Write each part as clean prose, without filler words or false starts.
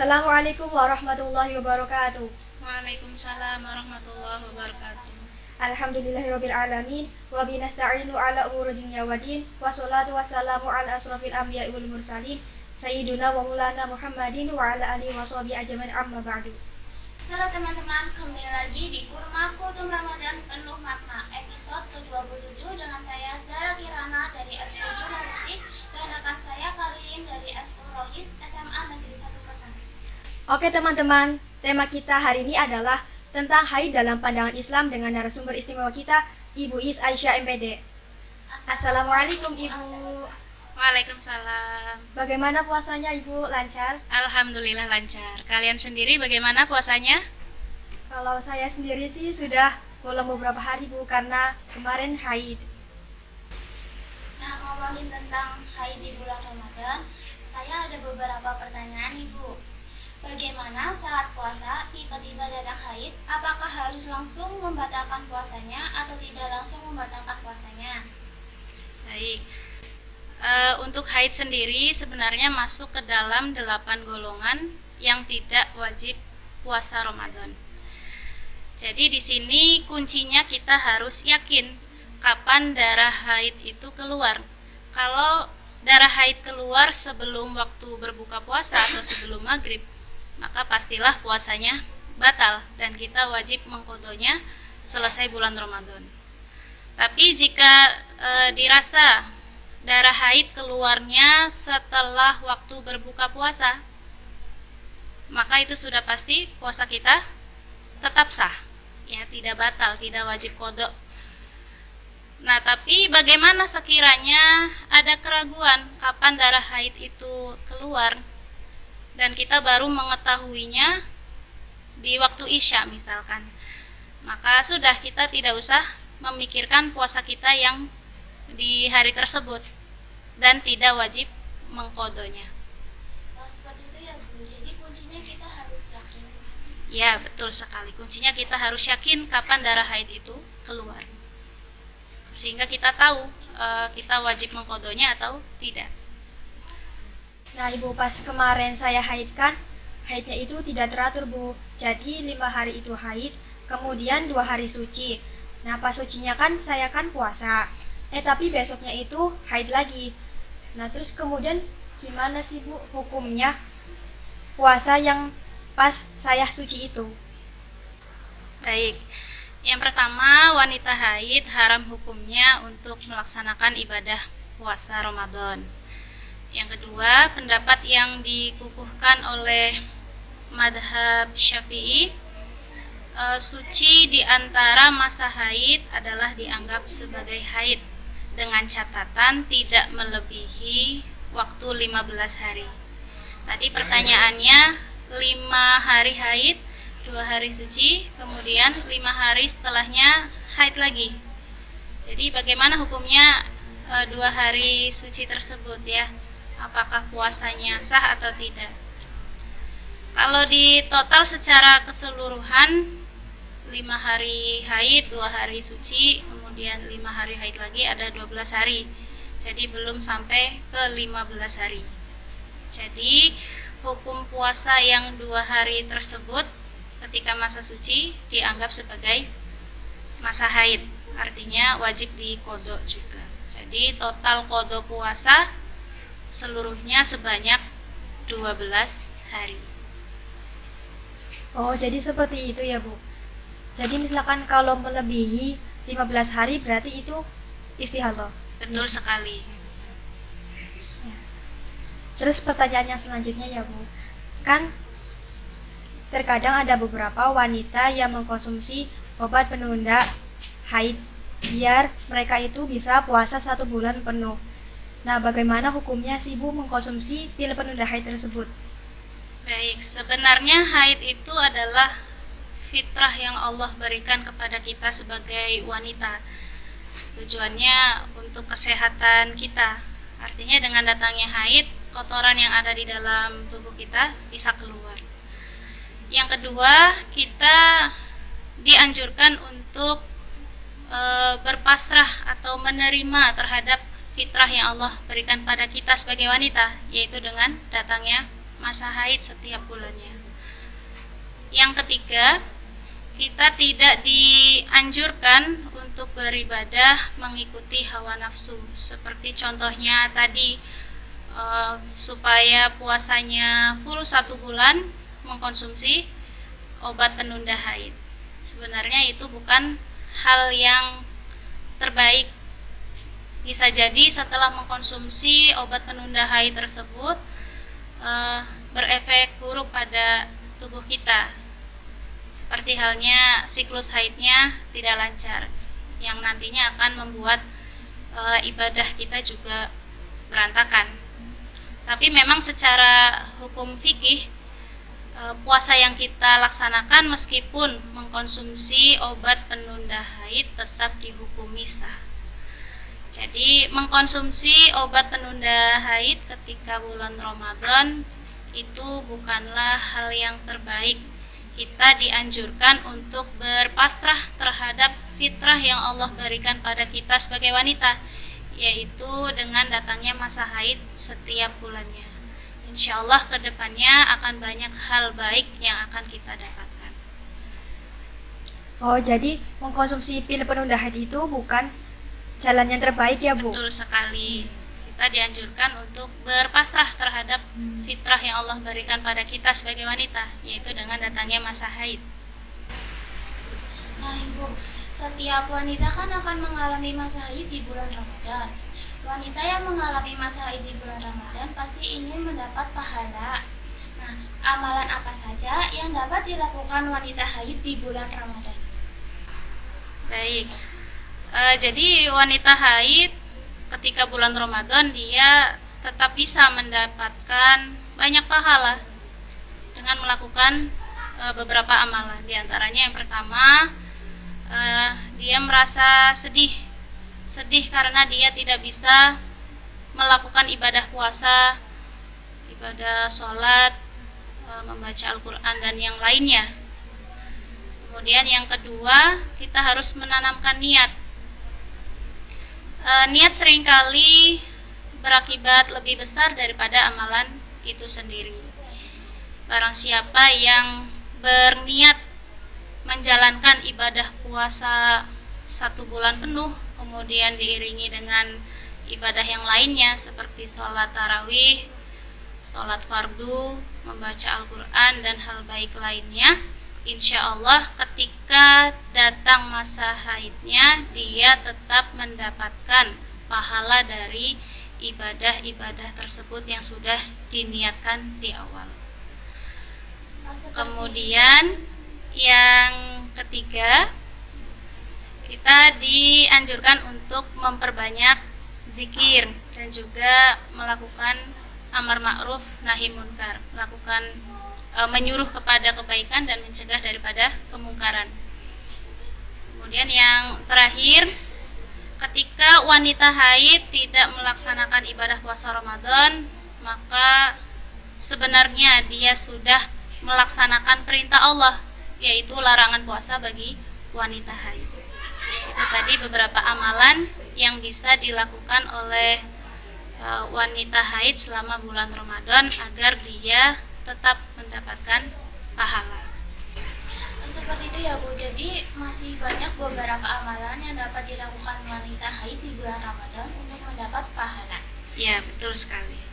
Assalamualaikum warahmatullahi wabarakatuh. Waalaikumsalam warahmatullahi wabarakatuh. Alhamdulillahirabbil alamin wa binasta'inu ala umuri dunya waddin wassalatu wassalamu ala asrofil anbiya'i wal mursalin sayyiduna wa maulana Muhammadin wa ala alihi washabihi ajmain amma ba'du. Salam teman-teman, kembali lagi di Kurma Kultum Ramadan Penuh Makna episode ke-27 dengan saya Zara Kirana dari Eskul Jurnalistik dan rekan saya Karin dari Eskul Rohis SMA Negeri 1 Kasari. Oke teman-teman, tema kita hari ini adalah tentang haid dalam pandangan Islam dengan narasumber istimewa kita Ibu Is Aisyah MPD. Assalamualaikum Ibu. Waalaikumsalam. Bagaimana puasanya Ibu? Lancar? Alhamdulillah lancar. Kalian sendiri bagaimana puasanya? Kalau saya sendiri sih sudah belum beberapa hari Bu, karena kemarin haid. Nah, ngomongin tentang haid di bulan Ramadan, saya ada beberapa pertanyaan Ibu. Bagaimana saat puasa tiba-tiba datang haid? Apakah harus langsung membatalkan puasanya atau tidak langsung membatalkan puasanya? Baik. Untuk haid sendiri sebenarnya masuk ke dalam 8 golongan yang tidak wajib puasa Ramadan. Jadi di sini kuncinya kita harus yakin kapan darah haid itu keluar. Kalau darah haid keluar sebelum waktu berbuka puasa atau sebelum maghrib, maka pastilah puasanya batal dan kita wajib mengqodhonya selesai bulan Ramadan. Tapi jika dirasa darah haid keluarnya setelah waktu berbuka puasa, maka itu sudah pasti puasa kita tetap sah, ya, tidak batal, tidak wajib qodho. Nah, tapi bagaimana sekiranya ada keraguan kapan darah haid itu keluar dan kita baru mengetahuinya di waktu Isya misalkan, maka sudah, kita tidak usah memikirkan puasa kita yang di hari tersebut dan tidak wajib mengqodhonya. Oh, seperti itu ya Bu. Jadi kuncinya kita harus yakin. Ya, betul sekali. Kuncinya kita harus yakin kapan darah haid itu keluar, sehingga kita tahu kita wajib mengqodhonya atau tidak. Nah Ibu, pas kemarin saya haid kan, haidnya itu tidak teratur Bu. Jadi 5 hari itu haid, kemudian 2 hari suci. Nah pas sucinya kan saya kan puasa, tapi besoknya itu haid lagi. Nah terus kemudian gimana sih Bu hukumnya puasa yang pas saya suci itu? Baik. Yang pertama, wanita haid haram hukumnya untuk melaksanakan ibadah puasa Ramadan. Yang kedua, pendapat yang dikukuhkan oleh madhab Syafi'i, suci di antara masa haid adalah dianggap sebagai haid dengan catatan tidak melebihi waktu 15 hari. Tadi pertanyaannya 5 hari haid, 2 hari suci, kemudian 5 hari setelahnya haid lagi. Jadi bagaimana hukumnya 2 hari suci tersebut, ya? Apakah puasanya sah atau tidak? Kalau di total secara keseluruhan 5 hari haid, 2 hari suci, kemudian 5 hari haid lagi, ada 12 hari. Jadi belum sampai ke 15 hari. Jadi hukum puasa yang 2 hari tersebut ketika masa suci dianggap sebagai masa haid. Artinya wajib diqodho juga. Jadi total qodho puasa seluruhnya sebanyak 12 hari. Oh jadi seperti itu ya Bu. Jadi misalkan kalau melebihi 15 hari berarti itu istihadah. Betul sekali. Ya. Terus pertanyaan yang selanjutnya ya Bu, kan terkadang ada beberapa wanita yang mengkonsumsi obat penunda haid biar mereka itu bisa puasa 1 bulan penuh. Nah bagaimana hukumnya sih Bu mengkonsumsi pil penunda haid tersebut? Baik, sebenarnya haid itu adalah fitrah yang Allah berikan kepada kita sebagai wanita. Tujuannya untuk kesehatan kita. Artinya dengan datangnya haid, kotoran yang ada di dalam tubuh kita bisa keluar. Yang kedua, kita dianjurkan untuk berpasrah atau menerima terhadap fitrah yang Allah berikan pada kita sebagai wanita, yaitu dengan datangnya masa haid setiap bulannya. Yang ketiga, kita tidak dianjurkan untuk beribadah mengikuti hawa nafsu. Seperti contohnya tadi, supaya puasanya full 1 bulan mengkonsumsi obat penunda haid. Sebenarnya itu bukan hal yang terbaik. Bisa jadi setelah mengkonsumsi obat penunda haid tersebut berefek buruk pada tubuh kita, seperti halnya siklus haidnya tidak lancar, yang nantinya akan membuat ibadah kita juga berantakan. Tapi memang secara hukum fikih, puasa yang kita laksanakan meskipun mengkonsumsi obat penunda haid tetap dihukumi sah. Jadi mengkonsumsi obat penunda haid ketika bulan Ramadan itu bukanlah hal yang terbaik. Kita dianjurkan untuk berpasrah terhadap fitrah yang Allah berikan pada kita sebagai wanita, yaitu dengan datangnya masa haid setiap bulannya. Insya Allah kedepannya akan banyak hal baik yang akan kita dapatkan. Oh, jadi mengkonsumsi pil penunda haid itu bukan jalan yang terbaik ya, Bu? Betul sekali. Kita dianjurkan untuk berpasrah terhadap fitrah yang Allah berikan pada kita sebagai wanita, yaitu dengan datangnya masa haid. Nah Ibu, setiap wanita kan akan mengalami masa haid di bulan Ramadan. Wanita yang mengalami masa haid di bulan Ramadan pasti ingin mendapat pahala. Nah, amalan apa saja yang dapat dilakukan wanita haid di bulan Ramadan? Baik. Jadi wanita haid ketika bulan Ramadan dia tetap bisa mendapatkan banyak pahala dengan melakukan beberapa amalan. Di antaranya yang pertama, dia merasa sedih karena dia tidak bisa melakukan ibadah puasa, ibadah sholat, membaca Al-Quran dan yang lainnya. Kemudian yang kedua, kita harus menanamkan niat. Niat seringkali berakibat lebih besar daripada amalan itu sendiri. Barang siapa yang berniat menjalankan ibadah puasa 1 bulan penuh, kemudian diiringi dengan ibadah yang lainnya seperti sholat tarawih, sholat fardu, membaca Al-Quran dan hal baik lainnya, insya Allah ketika datang masa haidnya dia tetap mendapatkan pahala dari ibadah-ibadah tersebut yang sudah diniatkan di awal. Kemudian yang ketiga, kita dianjurkan untuk memperbanyak zikir dan juga melakukan amar ma'ruf nahi munkar, melakukan menyuruh kepada kebaikan dan mencegah daripada kemungkaran. Kemudian yang terakhir, ketika wanita haid tidak melaksanakan ibadah puasa Ramadan, maka sebenarnya dia sudah melaksanakan perintah Allah, yaitu larangan puasa bagi wanita haid. Itu tadi beberapa amalan yang bisa dilakukan oleh wanita haid selama bulan Ramadan agar dia tetap mendapatkan pahala. Seperti itu ya Bu, jadi masih banyak beberapa amalan yang dapat dilakukan wanita haid di bulan Ramadan untuk mendapat pahala. Ya, betul sekali.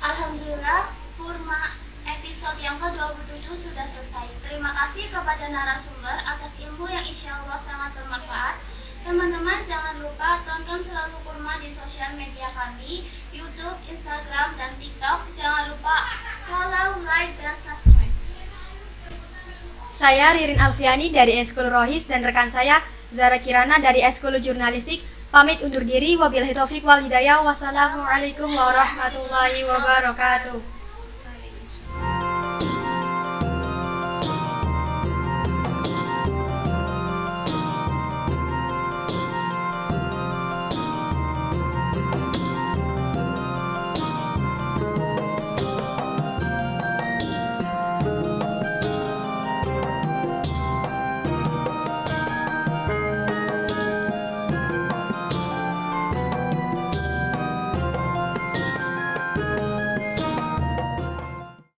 Alhamdulillah, kurma episode yang ke-27 sudah selesai. Terima kasih kepada narasumber atas ilmu yang insya Allah sangat bermanfaat. Teman-teman jangan lupa tonton selalu kurma di sosial media kami, YouTube, Instagram, dan TikTok. Jangan lupa follow, like, dan subscribe. Saya Ririn Alfiani dari Eskul Rohis dan rekan saya Zara Kirana dari Eskul Jurnalistik pamit undur diri. Wabillahi taufiq wal hidayah. Wassalamualaikum warahmatullahi wabarakatuh. Waalaikumsalam.